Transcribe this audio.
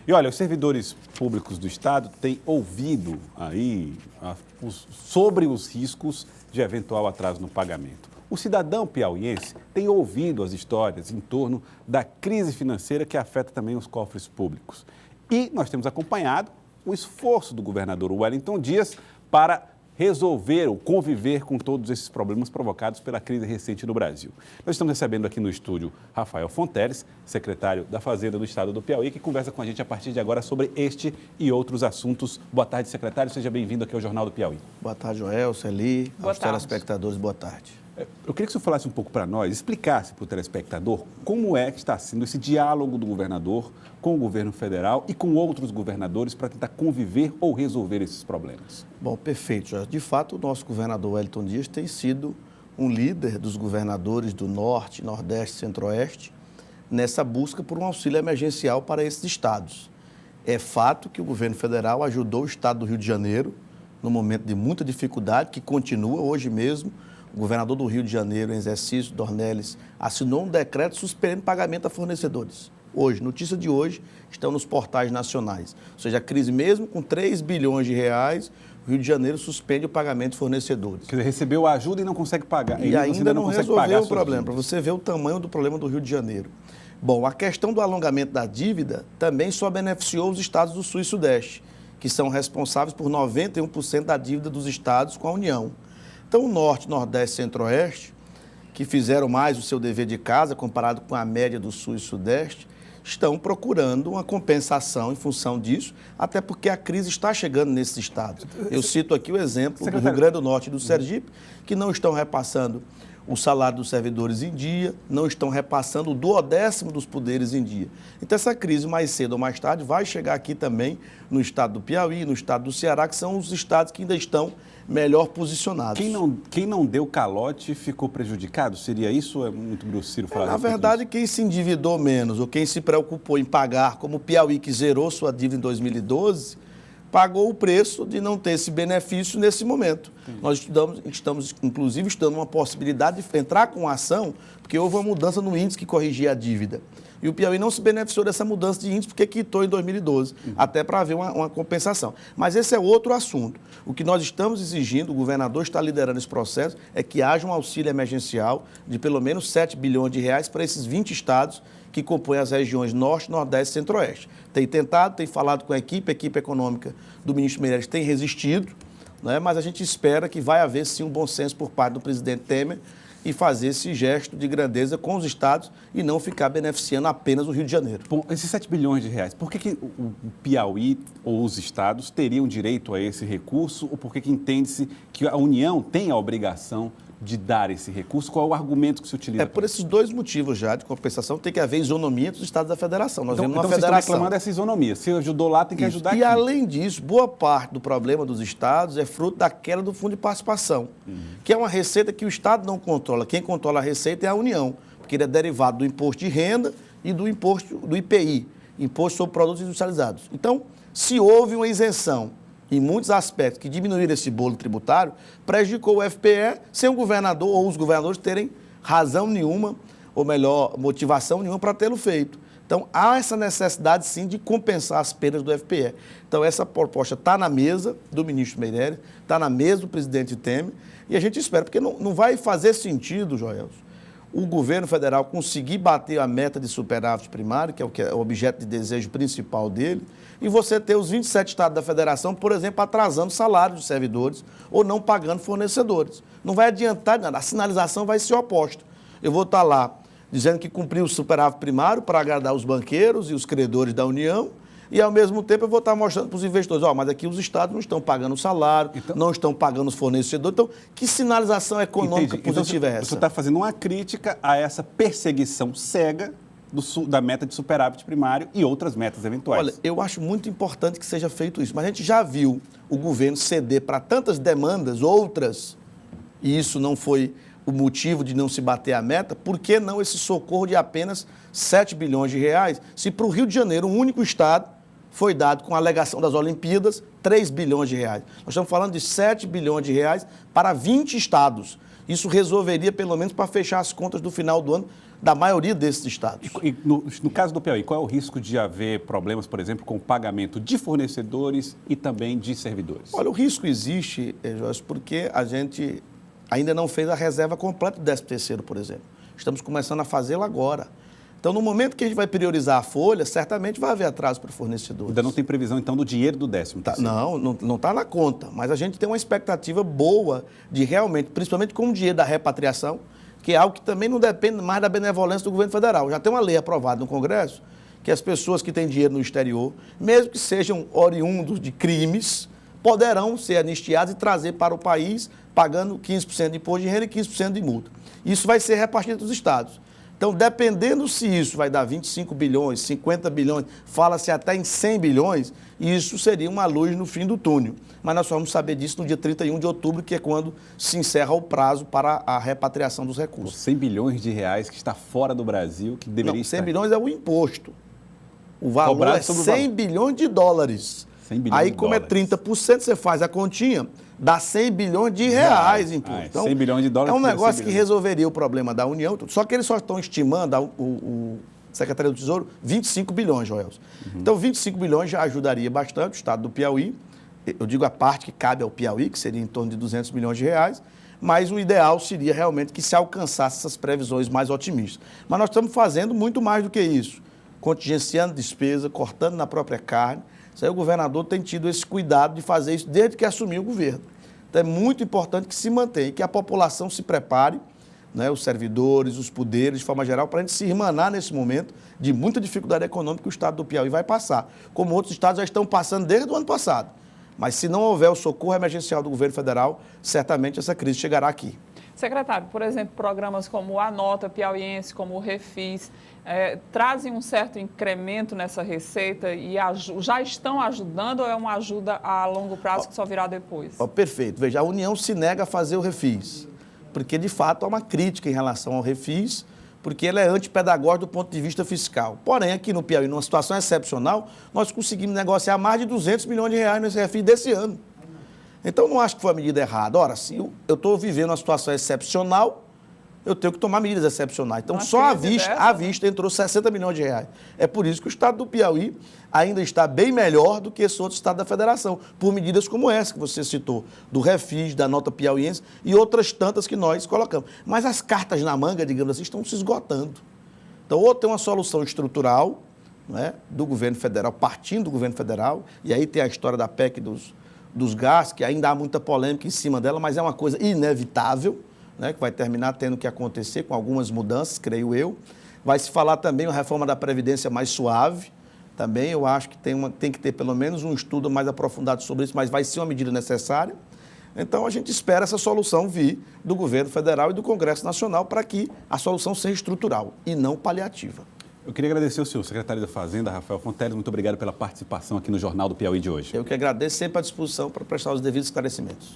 E olha, os servidores públicos do Estado têm ouvido aí sobre os riscos de eventual atraso no pagamento. O cidadão piauiense tem ouvido as histórias em torno da crise financeira que afeta também os cofres públicos. E nós temos acompanhado o esforço do governador Wellington Dias para resolver ou conviver com todos esses problemas provocados pela crise recente no Brasil. Nós estamos recebendo aqui no estúdio Rafael Fonteles, secretário da Fazenda do Estado do Piauí, que conversa com a gente a partir de agora sobre este e outros assuntos. Boa tarde, secretário. Seja bem-vindo aqui ao Jornal do Piauí. Boa tarde, Joel, Celi, aos telespectadores, boa tarde. Eu queria que o senhor falasse um pouco para nós, explicasse para o telespectador como é que está sendo esse diálogo do governador com o governo federal e com outros governadores para tentar conviver ou resolver esses problemas. Bom, perfeito, Joel. De fato, o nosso governador Wellington Dias tem sido um líder dos governadores do Norte, Nordeste e Centro-Oeste nessa busca por um auxílio emergencial para esses estados. É fato que o governo federal ajudou o estado do Rio de Janeiro num momento de muita dificuldade, que continua hoje mesmo. O governador do Rio de Janeiro, em exercício, Dornelles, assinou um decreto suspendendo pagamento a fornecedores. Hoje, notícia de hoje, estão nos portais nacionais. Ou seja, a crise mesmo com 3 bilhões de reais, o Rio de Janeiro suspende o pagamento de fornecedores. Quer dizer, recebeu a ajuda e não consegue pagar. E ainda não resolveu o problema, para você ver o tamanho do problema do Rio de Janeiro. Bom, a questão do alongamento da dívida também só beneficiou os estados do Sul e Sudeste, que são responsáveis por 91% da dívida dos estados com a União. Então, o Norte, Nordeste e Centro-Oeste, que fizeram mais o seu dever de casa comparado com a média do Sul e Sudeste, estão procurando uma compensação em função disso, até porque a crise está chegando nesses estados. Eu cito aqui o exemplo do Rio Grande do Norte e do Sergipe, que não estão repassando o salário dos servidores em dia, não estão repassando o 1/10 dos poderes em dia. Então, essa crise, mais cedo ou mais tarde, vai chegar aqui também no estado do Piauí, no estado do Ceará, que são os estados que ainda estão melhor posicionados. Quem não deu calote ficou prejudicado? Seria isso ou é muito grosseiro falar Na verdade, quem se endividou menos ou quem se preocupou em pagar, como o Piauí, que zerou sua dívida em 2012, pagou o preço de não ter esse benefício nesse momento. Nós estamos, inclusive, estudando uma possibilidade de entrar com ação, porque houve uma mudança no índice que corrigia a dívida. E o Piauí não se beneficiou dessa mudança de índice porque quitou em 2012, até para haver uma compensação. Mas esse é outro assunto. O que nós estamos exigindo, o governador está liderando esse processo, é que haja um auxílio emergencial de pelo menos 7 bilhões de reais para esses 20 estados que compõem as regiões Norte, Nordeste e Centro-Oeste. Tem tentado, tem falado com a equipe econômica do ministro Meirelles tem resistido, né? Mas a gente espera que vai haver sim um bom senso por parte do presidente Temer e fazer esse gesto de grandeza com os estados e não ficar beneficiando apenas o Rio de Janeiro. Bom, esses 7 bilhões de reais, por que o Piauí ou os estados teriam direito a esse recurso ou por que entende-se que a União tem a obrigação de dar esse recurso? Qual é o argumento que se utiliza? É por esses dois motivos já de compensação, tem que haver isonomia dos estados da federação. Nós vemos uma vocês federação. estão reclamando dessa isonomia. Se ajudou lá, tem que ajudar aqui. E além disso, boa parte do problema dos estados é fruto da queda do fundo de participação, que é uma receita que o estado não controla. Quem controla a receita é a União, porque ele é derivado do imposto de renda e do imposto do IPI, Imposto sobre Produtos Industrializados. Então, se houve uma isenção em muitos aspectos que diminuíram esse bolo tributário, prejudicou o FPE sem o governador ou os governadores terem razão nenhuma, ou melhor, motivação nenhuma para tê-lo feito. Então, há essa necessidade, sim, de compensar as perdas do FPE. Então, essa proposta está na mesa do ministro Meirelles, está na mesa do presidente Temer, e a gente espera, porque não vai fazer sentido, Joel, o governo federal conseguir bater a meta de superávit primário, que é o objeto de desejo principal dele, e você ter os 27 estados da federação, por exemplo, atrasando salários de servidores ou não pagando fornecedores. Não vai adiantar nada, a sinalização vai ser oposta. Eu vou estar lá dizendo que cumpriu o superávit primário para agradar os banqueiros e os credores da União, e, ao mesmo tempo, eu vou estar mostrando para os investidores, mas aqui os estados não estão pagando o salário, não estão pagando os fornecedores. Então, que sinalização econômica positiva é essa? Você está fazendo uma crítica a essa perseguição cega da meta de superávit primário e outras metas eventuais. Olha, eu acho muito importante que seja feito isso, mas a gente já viu o governo ceder para tantas demandas, outras, e isso não foi o motivo de não se bater a meta, por que não esse socorro de apenas 7 bilhões de reais, se para o Rio de Janeiro, um único estado, foi dado com a alegação das Olimpíadas 3 bilhões de reais. Nós estamos falando de 7 bilhões de reais para 20 estados. Isso resolveria, pelo menos, para fechar as contas do final do ano, da maioria desses estados. E no caso do Piauí, qual é o risco de haver problemas, por exemplo, com o pagamento de fornecedores e também de servidores? Olha, o risco existe, Joyce, porque a gente ainda não fez a reserva completa do 13º, por exemplo. Estamos começando a fazê-la agora. Então, no momento que a gente vai priorizar a folha, certamente vai haver atraso para fornecedores. Ainda não tem previsão, então, do dinheiro do 13º? Não está na conta, mas a gente tem uma expectativa boa de realmente, principalmente com o dinheiro da repatriação, que é algo que também não depende mais da benevolência do governo federal. Já tem uma lei aprovada no Congresso que as pessoas que têm dinheiro no exterior, mesmo que sejam oriundos de crimes, poderão ser anistiados e trazer para o país pagando 15% de imposto de renda e 15% de multa. Isso vai ser repartido entre os estados. Então, dependendo se isso vai dar 25 bilhões, 50 bilhões, fala-se até em 100 bilhões, isso seria uma luz no fim do túnel. Mas nós só vamos saber disso no dia 31 de outubro, que é quando se encerra o prazo para a repatriação dos recursos. 100 bilhões de reais que está fora do Brasil, que deveria estar... 100 bilhões é o imposto. O valor cobrado é 100 bilhões de dólares. 100 bilhões Aí, de como dólares. É 30%, você faz a continha, dá 100 bilhões de reais em imposto. Então, 100 bilhões de dólares. É um negócio que resolveria o problema da União. Só que eles só estão estimando, o Secretaria do Tesouro, 25 bilhões, Joelson. Então, 25 bilhões já ajudaria bastante o estado do Piauí. Eu digo a parte que cabe ao Piauí, que seria em torno de 200 milhões de reais. Mas o ideal seria realmente que se alcançasse essas previsões mais otimistas. Mas nós estamos fazendo muito mais do que isso. Contingenciando despesa, cortando na própria carne. Isso aí o governador tem tido esse cuidado de fazer isso desde que assumiu o governo. Então é muito importante que se mantenha e que a população se prepare, né, os servidores, os poderes, de forma geral, para a gente se irmanar nesse momento de muita dificuldade econômica que o estado do Piauí vai passar, como outros estados já estão passando desde o ano passado. Mas se não houver o socorro emergencial do governo federal, certamente essa crise chegará aqui. Secretário, por exemplo, programas como a Nota Piauiense, como o Refis, trazem um certo incremento nessa receita e já estão ajudando ou é uma ajuda a longo prazo que só virá depois? Perfeito. Veja, a União se nega a fazer o Refis, porque de fato há uma crítica em relação ao Refis, porque ele é antipedagógico do ponto de vista fiscal. Porém, aqui no Piauí, numa situação excepcional, nós conseguimos negociar mais de 200 milhões de reais nesse Refis desse ano. Então, não acho que foi a medida errada. Ora, se eu estou vivendo uma situação excepcional, eu tenho que tomar medidas excepcionais. Então, só à vista entrou 60 milhões de reais. É por isso que o estado do Piauí ainda está bem melhor do que esse outro estado da federação, por medidas como essa que você citou, do Refis, da Nota Piauiense e outras tantas que nós colocamos. Mas as cartas na manga, digamos assim, estão se esgotando. Então, ou tem uma solução estrutural, né, do governo federal, partindo do governo federal, e aí tem a história da PEC dos gás, que ainda há muita polêmica em cima dela, mas é uma coisa inevitável, né, que vai terminar tendo que acontecer com algumas mudanças, creio eu. Vai se falar também uma reforma da Previdência mais suave. Também eu acho que tem que ter pelo menos um estudo mais aprofundado sobre isso, mas vai ser uma medida necessária. Então, a gente espera essa solução vir do governo federal e do Congresso Nacional para que a solução seja estrutural e não paliativa. Eu queria agradecer ao senhor secretário da Fazenda, Rafael Fonteles. Muito obrigado pela participação aqui no Jornal do Piauí de hoje. Eu que agradeço, sempre à disposição para prestar os devidos esclarecimentos.